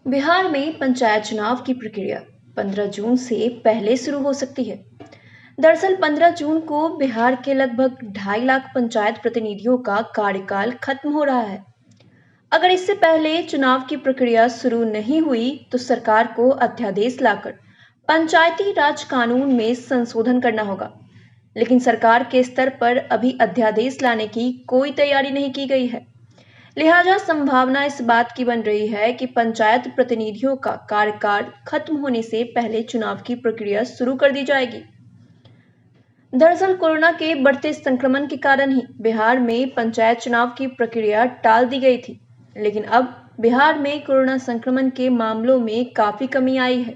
बिहार में पंचायत चुनाव की प्रक्रिया 15 जून से पहले शुरू हो सकती है। दरअसल 15 जून को बिहार के लगभग 2.5 लाख पंचायत प्रतिनिधियों का कार्यकाल खत्म हो रहा है। अगर इससे पहले चुनाव की प्रक्रिया शुरू नहीं हुई तो सरकार को अध्यादेश लाकर पंचायती राज कानून में संशोधन करना होगा। लेकिन सरकार के स्तर पर अभी अध्यादेश लाने की कोई तैयारी नहीं की गई है। लिहाजा संभावना इस बात की बन रही है कि पंचायत प्रतिनिधियों का कार्यकाल खत्म होने से पहले चुनाव की प्रक्रिया शुरू कर दी जाएगी। दरअसल कोरोना के बढ़ते संक्रमण के कारण ही बिहार में पंचायत चुनाव की प्रक्रिया टाल दी गई थी, लेकिन अब बिहार में कोरोना संक्रमण के मामलों में काफी कमी आई है।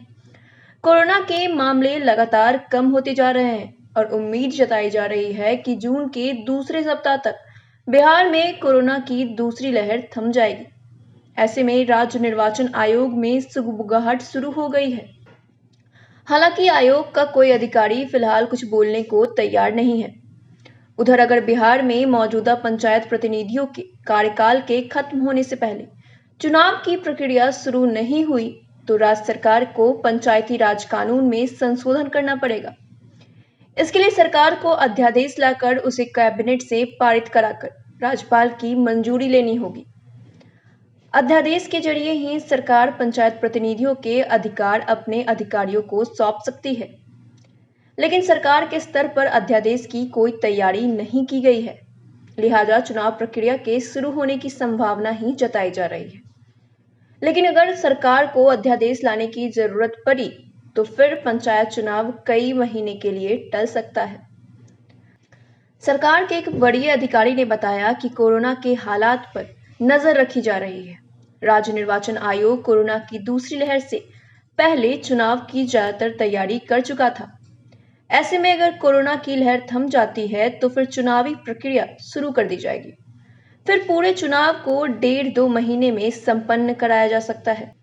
कोरोना के मामले लगातार कम होते जा रहे हैं और उम्मीद जताई जा रही है कि जून के दूसरे सप्ताह तक बिहार में कोरोना की दूसरी लहर थम जाएगी। ऐसे में राज्य निर्वाचन आयोग में सुगबुगाहट शुरू हो गई है। हालांकि आयोग का कोई अधिकारी फिलहाल कुछ बोलने को तैयार नहीं है। उधर अगर बिहार में मौजूदा पंचायत प्रतिनिधियों के कार्यकाल के खत्म होने से पहले चुनाव की प्रक्रिया शुरू नहीं हुई तो राज्य सरकार को पंचायती राज कानून में संशोधन करना पड़ेगा। इसके लिए सरकार को अध्यादेश लाकर उसे कैबिनेट से पारित कराकर राज्यपाल की मंजूरी लेनी होगी। अध्यादेश के जरिए ही सरकार पंचायत प्रतिनिधियों के अधिकार अपने अधिकारियों को सौंप सकती है, लेकिन सरकार के स्तर पर अध्यादेश की कोई तैयारी नहीं की गई है। लिहाजा चुनाव प्रक्रिया के शुरू होने की संभावना ही जताई जा रही है। लेकिन अगर सरकार को अध्यादेश लाने की जरूरत पड़ी तो फिर पंचायत चुनाव कई महीने के लिए टल सकता है। सरकार के एक वरीय अधिकारी ने बताया कि कोरोना के हालात पर नजर रखी जा रही है। राज्य निर्वाचन आयोग कोरोना की दूसरी लहर से पहले चुनाव की ज्यादातर तैयारी कर चुका था। ऐसे में अगर कोरोना की लहर थम जाती है तो फिर चुनावी प्रक्रिया शुरू कर दी जाएगी। फिर पूरे चुनाव को 1.5-2 महीने में संपन्न कराया जा सकता है।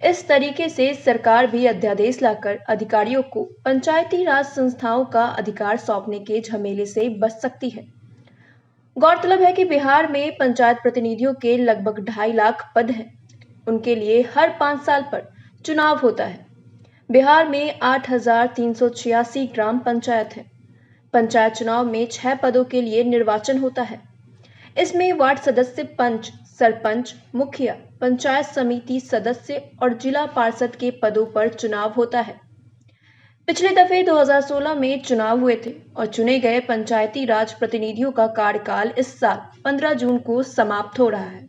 इस तरीके से सरकार भी अध्यादेश लाकर अधिकारियों को पंचायती राज संस्थाओं का अधिकार सौंपने के झमेले से बच सकती है। गौरतलब है कि बिहार में पंचायत प्रतिनिधियों के लगभग 2.5 लाख पद हैं। उनके लिए हर 5 साल पर चुनाव होता है। बिहार में 8,386 ग्राम पंचायत है। पंचायत चुनाव में 6 पदों के लिए निर्वाचन होता है। इसमें वार्ड सदस्य, पंच, सरपंच, मुखिया, पंचायत समिति सदस्य और जिला पार्षद के पदों पर चुनाव होता है। पिछले दफे 2016 में चुनाव हुए थे और चुने गए पंचायती राज प्रतिनिधियों का कार्यकाल इस साल 15 जून को समाप्त हो रहा है।